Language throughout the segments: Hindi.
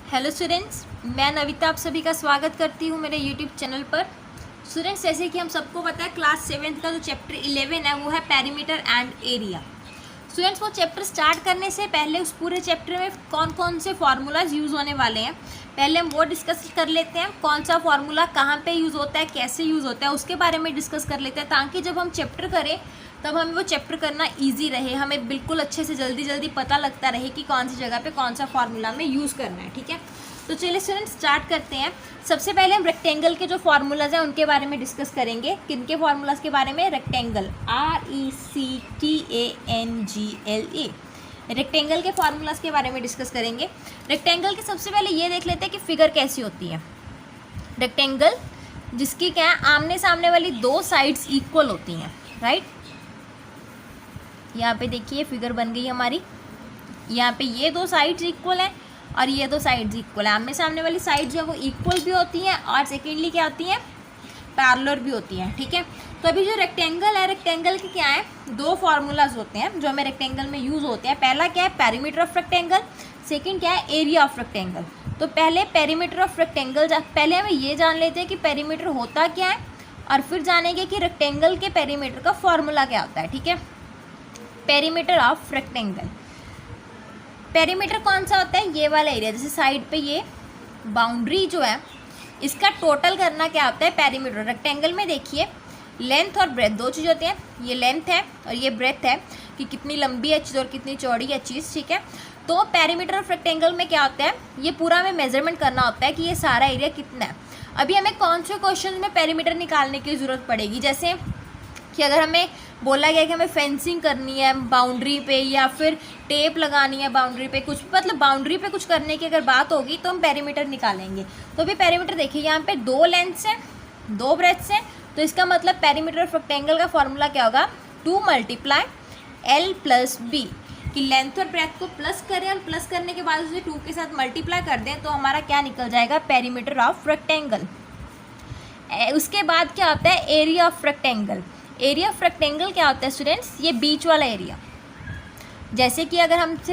हेलो स्टूडेंट्स, मैं नविता आप सभी का स्वागत करती हूँ मेरे यूट्यूब चैनल पर। स्टूडेंट्स, जैसे कि हम सबको पता है क्लास 7th का जो चैप्टर 11 है वो है पेरीमीटर एंड एरिया। स्टूडेंट्स, वो चैप्टर स्टार्ट करने से पहले उस पूरे चैप्टर में कौन कौन से फार्मूलाज यूज़ होने वाले हैं पहले हम वो डिस्कस कर लेते हैं। कौन सा फार्मूला कहाँ पे यूज़ होता है, कैसे यूज़ होता है, उसके बारे में डिस्कस कर लेते हैं, ताकि जब हम चैप्टर करें तब हमें वो चैप्टर करना इजी रहे, हमें बिल्कुल अच्छे से जल्दी जल्दी पता लगता रहे कि कौन सी जगह पे कौन सा फार्मूला हमें यूज़ करना है। ठीक है, तो चलिए स्टूडेंट स्टार्ट करते हैं। सबसे पहले हम रेक्टेंगल के जो फार्मूलाज हैं उनके बारे में डिस्कस करेंगे। किनके फार्मूलाज के बारे में? रेक्टेंगल, RECTANGLE, रेक्टेंगल के फार्मूलाज के बारे में डिस्कस करेंगे। रेक्टेंगल के सबसे पहले ये देख लेते हैं कि फिगर कैसी होती है। रेक्टेंगल जिसकी क्या है, आमने सामने वाली दो साइड्स इक्वल होती हैं, राइट। यहाँ पे देखिए फिगर बन गई हमारी। यहाँ पे ये दो साइड्स इक्वल हैं और ये दो साइड्स इक्वल है। आमने सामने वाली साइड जो है वो इक्वल भी होती हैं और सेकेंडली क्या होती हैं, पैरेलल भी होती हैं। ठीक है, तो अभी जो रेक्टेंगल है, रेक्टेंगल के क्या है, दो फार्मूलाज होते हैं जो हमें रेक्टेंगल में यूज़ होते हैं। पहला क्या है, पेरीमीटर ऑफ रेक्टेंगल। सेकंड क्या है, एरिया ऑफ रेक्टेंगल। तो पहले पेरीमीटर ऑफ रेक्टेंगल, पहले हमें ये जान लेते हैं कि पेरीमीटर होता क्या है और फिर जानेंगे कि रेक्टेंगल के पेरीमीटर का फॉर्मूला क्या होता है। ठीक है, पेरीमीटर ऑफ रेक्टेंगल। पेरीमीटर कौन सा होता है, ये वाला एरिया, जैसे साइड पे ये बाउंड्री जो है इसका टोटल करना क्या होता है, पेरीमीटर। रेक्टेंगल में देखिए लेंथ और ब्रेथ दो चीज़ होती हैं। ये लेंथ है और ये ब्रेथ है कि कितनी लंबी है चीज़ और कितनी चौड़ी है चीज़। ठीक है, तो पेरीमीटर ऑफ रेक्टेंगल में क्या होता है, ये पूरा हमें मेजरमेंट करना होता है कि ये सारा एरिया कितना है। अभी हमें कौन से क्वेश्चन में पेरीमीटर निकालने की ज़रूरत पड़ेगी, जैसे कि अगर हमें बोला गया कि हमें फेंसिंग करनी है बाउंड्री पे या फिर टेप लगानी है बाउंड्री पे, कुछ मतलब बाउंड्री पे कुछ करने की अगर बात होगी तो हम पेरीमीटर निकालेंगे। तो अभी पेरीमीटर देखिए, यहाँ पे दो लेंथ्स हैं, दो ब्रेथ्स हैं, तो इसका मतलब पेरीमीटर ऑफ रेक्टेंगल का फॉर्मूला क्या होगा, 2 × L + B, कि लेंथ और ब्रेथ को प्लस करें और प्लस करने के बाद उसे 2 के साथ मल्टीप्लाई कर दें तो हमारा क्या निकल जाएगा, पेरीमीटर ऑफ रेक्टेंगल। उसके बाद क्या होता है, area of rectangle. Area of rectangle क्या होता है स्टूडेंट्स, ये बीच वाला एरिया। जैसे कि अगर हमसे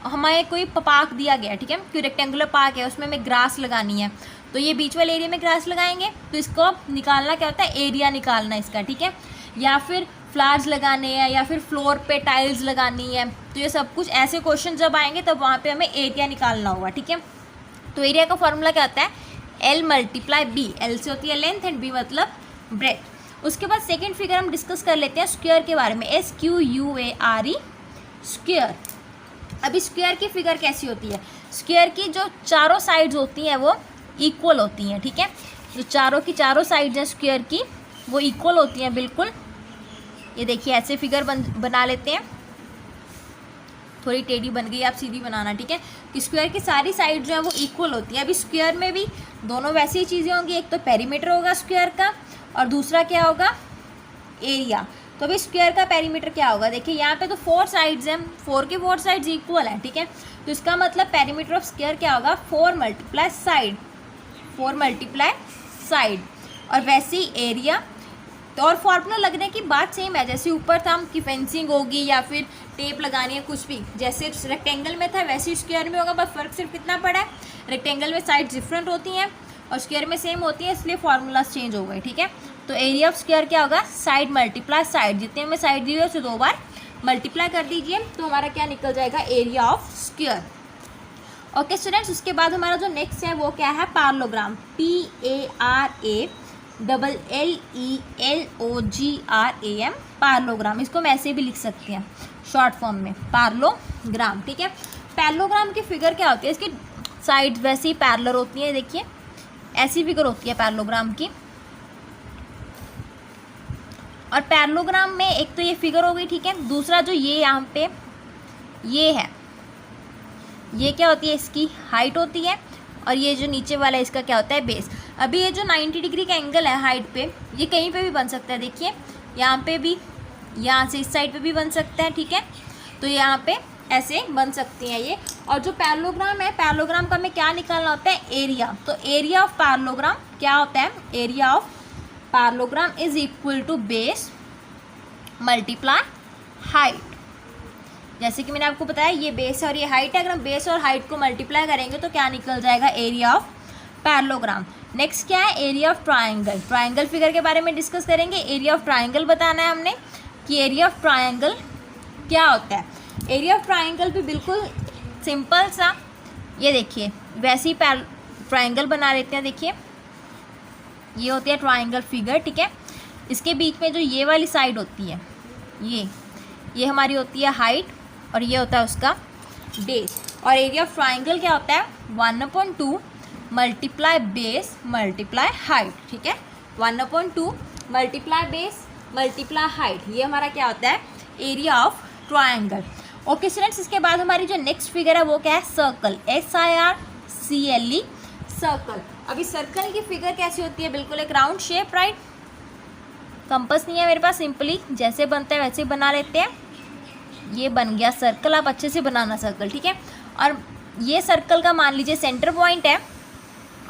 हमें कोई पार्क दिया गया, ठीक है, कोई रेक्टेंगुलर पार्क है, उसमें हमें ग्रास लगानी है, तो ये बीच वाले एरिया में ग्रास लगाएंगे तो इसको निकालना क्या होता है, एरिया निकालना इसका। ठीक है, या फिर फ्लावर्स लगाने हैं या फिर फ्लोर पे टाइल्स लगानी है, तो ये सब कुछ ऐसे क्वेश्चन जब आएंगे तब वहाँ पे हमें एरिया निकालना होगा। ठीक है, तो एरिया का फॉर्मूला क्या होता है, L × B। L से होती है लेंथ एंड B मतलब ब्रेथ। उसके बाद सेकंड फिगर हम डिस्कस कर लेते हैं स्क्वायर के बारे में, SQUARE, स्क्वायर। अभी स्क्वायर की फिगर कैसी होती है, स्क्वायर की जो चारों साइड्स होती हैं वो इक्वल होती हैं। ठीक है, जो चारों की चारों साइड्स हैं स्क्वायर की वो इक्वल होती हैं बिल्कुल। ये देखिए ऐसे फिगर बना लेते हैं, थोड़ी टेढ़ी बन गई, आप सीधी बनाना। ठीक है, कि स्क्वायर की सारी साइड जो है वो इक्वल होती है। अभी स्क्वायर में भी दोनों वैसी ही चीज़ें होंगी, एक तो पेरीमीटर होगा स्क्वायर का और दूसरा क्या होगा, एरिया। तो अभी स्क्वायर का पेरीमीटर क्या होगा, देखिए यहाँ पे तो 4 साइड्स हैं, 4 की 4 साइड्स इक्वल हैं। ठीक है, तो इसका मतलब पेरीमीटर ऑफ स्क्वायर क्या होगा, 4 × साइड, 4 × साइड। और वैसे ही एरिया, तो और फॉर्मूला लगने की बात सेम है जैसे ऊपर था कि फेंसिंग होगी या फिर टेप लगानी है, कुछ भी जैसे रेक्टेंगल में था वैसे स्क्वायर में होगा, बस फर्क सिर्फ कितना पड़ा है, रेक्टेंगल में साइड डिफरेंट होती हैं और स्क्वायर में सेम होती है, इसलिए फार्मूलाज चेंज हो गए। ठीक है, तो एरिया ऑफ स्क्वायर क्या होगा, साइड × साइड, जितने हमें साइड दी हुई है उसे 2 बार मल्टीप्लाई कर दीजिए तो हमारा क्या निकल जाएगा, area of square. Okay students, उसके बाद हमारा जो नेक्स्ट है वो क्या है, पैरेललोग्राम, PARALLELOGRAM, पैरेललोग्राम। इसको हम ऐसे भी लिख सकते हैं शॉर्ट फॉर्म में, पैरेललोग्राम। ठीक है, पैरेललोग्राम की फिगर क्या होती है, इसकी साइड वैसे ही पैरेलल होती है, देखिए ऐसी फिगर होती है पैरेललोग्राम की। और पैरेललोग्राम में एक तो ये फिगर हो गई, ठीक है, दूसरा जो ये यहाँ पे ये है, ये क्या होती है, इसकी हाइट होती है और ये जो नीचे वाला है इसका क्या होता है, बेस। अभी ये जो 90 डिग्री का एंगल है हाइट पे, ये कहीं पे भी बन सकता है, देखिए यहाँ पे भी, यहाँ से इस साइड पे भी बन सकता है। ठीक है, तो यहाँ पे ऐसे बन सकती हैं ये। और जो पैरेललोग्राम है, पैरेललोग्राम का हमें क्या निकालना होता है, एरिया। तो एरिया ऑफ पैरेललोग्राम क्या होता है, area of parallelogram is equal to base × height. जैसे कि मैंने आपको बताया ये बेस और ये हाइट है, अगर हम बेस और हाइट को मल्टीप्लाई करेंगे तो क्या निकल जाएगा, एरिया ऑफ पैरेललोग्राम। नेक्स्ट क्या है, area of triangle. Triangle figure के बारे में डिस्कस करेंगे। एरिया ऑफ ट्राइंगल बताना है हमने कि एरिया ऑफ ट्राइंगल क्या होता है। एरिया ऑफ ट्राइंगल भी बिल्कुल सिंपल सा, ये देखिए वैसे ही ट्राइंगल बना लेते हैं। देखिए ये होती है ट्राइंगल फिगर, ठीक है। इसके बीच में जो ये वाली साइड होती है, ये हमारी होती है हाइट और ये होता है उसका बेस। और एरिया ऑफ ट्राइंगल क्या होता है, 1/2 मल्टीप्लाई बेस मल्टीप्लाई हाइट, ठीक है। 1/2 मल्टीप्लाई बेस मल्टीप्लाई हाइट, ये हमारा क्या होता है, area of triangle. Okay students, इसके बाद हमारी जो नेक्स्ट फिगर है वो क्या है, सर्कल, SIRCLE, सर्कल। अभी सर्कल की फिगर कैसी होती है, बिल्कुल एक राउंड शेप, राइट। कंपास नहीं है मेरे पास, सिंपली जैसे बनता है वैसे ही बना लेते हैं। ये बन गया सर्कल, आप अच्छे से बनाना सर्कल, ठीक है। और ये सर्कल का मान लीजिए सेंटर पॉइंट है,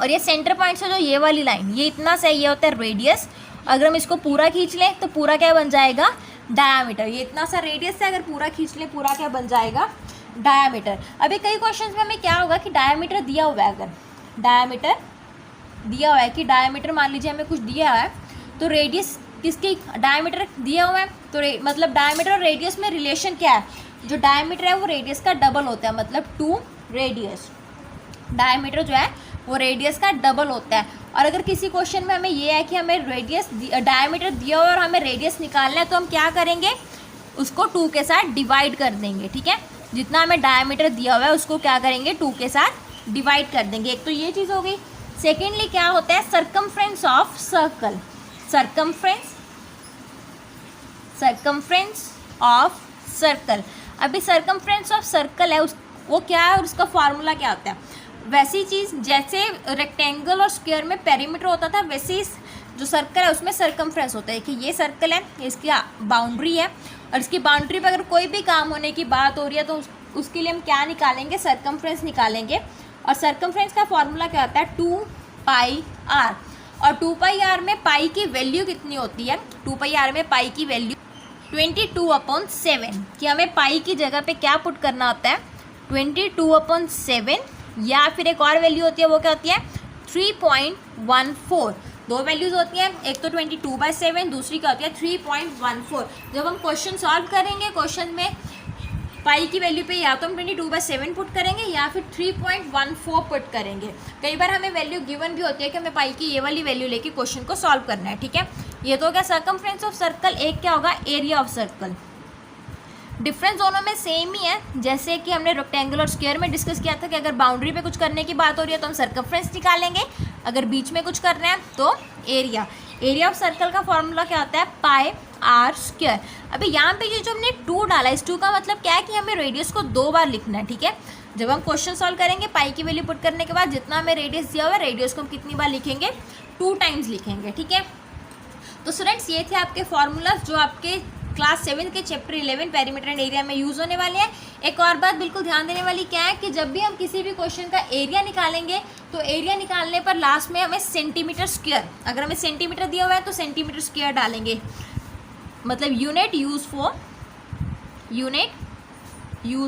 और ये सेंटर पॉइंट से जो ये वाली लाइन, ये इतना सा, ये होता है रेडियस। अगर हम इसको पूरा खींच लें तो पूरा क्या बन जाएगा, डायामीटर। ये इतना सा रेडियस है, अगर पूरा खींच लें पूरा क्या बन जाएगा, डायामीटर। अभी कई क्वेश्चंस में हमें क्या होगा कि डायामीटर दिया हुआ है, अगर डायामीटर दिया हुआ है कि डायामीटर मान लीजिए हमें कुछ दिया है, तो रेडियस किसकी, डायामीटर दिया हुआ है तो मतलब डायामीटर और रेडियस में रिलेशन क्या है, जो डायामीटर है वो रेडियस का डबल होता है, मतलब 2 रेडियस। डायामीटर जो है वो रेडियस का डबल होता है। और अगर किसी क्वेश्चन में हमें ये है कि हमें रेडियस डायामीटर दिया हुआ है और हमें रेडियस निकालना है, तो हम क्या करेंगे, उसको 2 के साथ डिवाइड कर देंगे, ठीक है। जितना हमें डायामीटर दिया हुआ है उसको क्या करेंगे, 2 के साथ डिवाइड कर देंगे। एक तो ये चीज़ हो गई। सेकेंडली क्या होता है, circumference of circle, circumference of circle. अभी सरकमफ्रेंस ऑफ सर्कल है वो क्या है और उसका फार्मूला क्या होता है। वैसी चीज़ जैसे रेक्टेंगल और स्क्वायर में पेरीमीटर होता था, वैसे ही जो सर्कल है उसमें सरकमफ्रेंस होता है कि ये सर्कल है, इसकी बाउंड्री है, और इसकी बाउंड्री पर अगर कोई भी काम होने की बात हो रही है तो उसके लिए हम क्या निकालेंगे, सरकमफ्रेंस निकालेंगे। और सरकमफ्रेंस का फॉर्मूला क्या होता है, 2πr। और 2πr में पाई की वैल्यू कितनी होती है, 2πr में पाई की वैल्यू 22/7, कि हमें पाई की जगह पे क्या पुट करना होता है, 22/7, या फिर एक और वैल्यू होती है वो क्या होती है, 3.14। दो वैल्यूज़ होती हैं, एक तो 22/7, दूसरी क्या होती है 3.14। जब हम क्वेश्चन सॉल्व करेंगे, क्वेश्चन में पाई की वैल्यू पे या तो हम 22/7 पुट करेंगे या फिर 3.14 पुट करेंगे। कई बार हमें वैल्यू गिवन भी होती है कि हमें पाई की ये वाली वैल्यू लेके क्वेश्चन को सॉल्व करना है, ठीक है। ये तो क्या सरकमफ्रेंस ऑफ सर्कल, एक क्या होगा, एरिया ऑफ सर्कल। डिफरेंस दोनों में सेम ही है, जैसे कि हमने रेक्टेंगल और स्क्वायर में डिस्कस किया था कि अगर बाउंड्री पे कुछ करने की बात हो रही है तो हम सर्कमफ्रेंस निकालेंगे, अगर बीच में कुछ करना है तो एरिया। एरिया ऑफ सर्कल का फॉर्मूला क्या होता है, πr²। अभी यहाँ पे ये जो हमने 2 डाला, इस 2 का मतलब क्या है कि हमें रेडियस को 2 बार लिखना है, ठीक है। जब हम क्वेश्चन सॉल्व करेंगे, पाई की वैल्यू पुट करने के बाद जितना हमें रेडियस दिया हुआ है, रेडियस को हम कितनी बार लिखेंगे, 2 टाइम्स लिखेंगे, ठीक है। तो स्टूडेंट्स ये थे आपके फॉर्मूलाज जो आपके क्लास 7 के चैप्टर 11 पेरीमीटर एंड एरिया में यूज़ होने वाले हैं। एक और बात बिल्कुल ध्यान देने वाली क्या है कि जब भी हम किसी भी क्वेश्चन का एरिया निकालेंगे तो एरिया निकालने पर लास्ट में हमें सेंटीमीटर स्क्वायर, अगर हमें सेंटीमीटर दिया हुआ है तो सेंटीमीटर स्क्वायर डालेंगे, मतलब यूनिट यूज़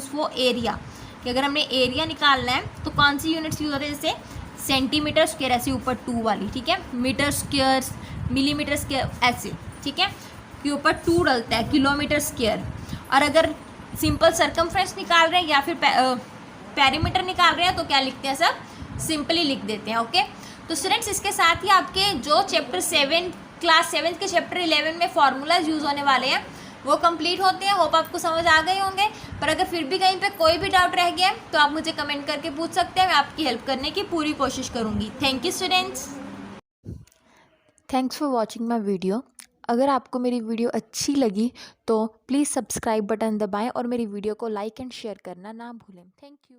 फॉर एरिया, कि अगर हमने एरिया निकालना है तो कौन सी यूनिट्स यूज़ होते हैं, जैसे सेंटीमीटर स्क्वायर, ऐसे ऊपर 2 वाली, ठीक है, मीटर स्क्वायर, मिलीमीटर स्क्वायर, ऐसे, ठीक है, के ऊपर 2 डलता है, किलोमीटर स्क्वायर। और अगर सिंपल सरकमफ्रेंस निकाल रहे हैं या फिर पेरीमीटर निकाल रहे हैं तो क्या लिखते हैं, सब सिंपली लिख देते हैं, ओके। तो स्टूडेंट्स इसके साथ ही आपके जो चैप्टर 7 क्लास 7 के चैप्टर 11 में फार्मूलाज यूज़ होने वाले हैं वो कंप्लीट होते हैं। होप आपको समझ आ गए होंगे, पर अगर फिर भी कहीं पे कोई भी डाउट रह गया तो आप मुझे कमेंट करके पूछ सकते हैं, मैं आपकी हेल्प करने की पूरी कोशिश करूँगी। Thank you students. Thanks for watching my video. अगर आपको मेरी वीडियो अच्छी लगी तो प्लीज़ सब्सक्राइब बटन दबाएं और मेरी वीडियो को लाइक एंड शेयर करना ना भूलें। Thank you.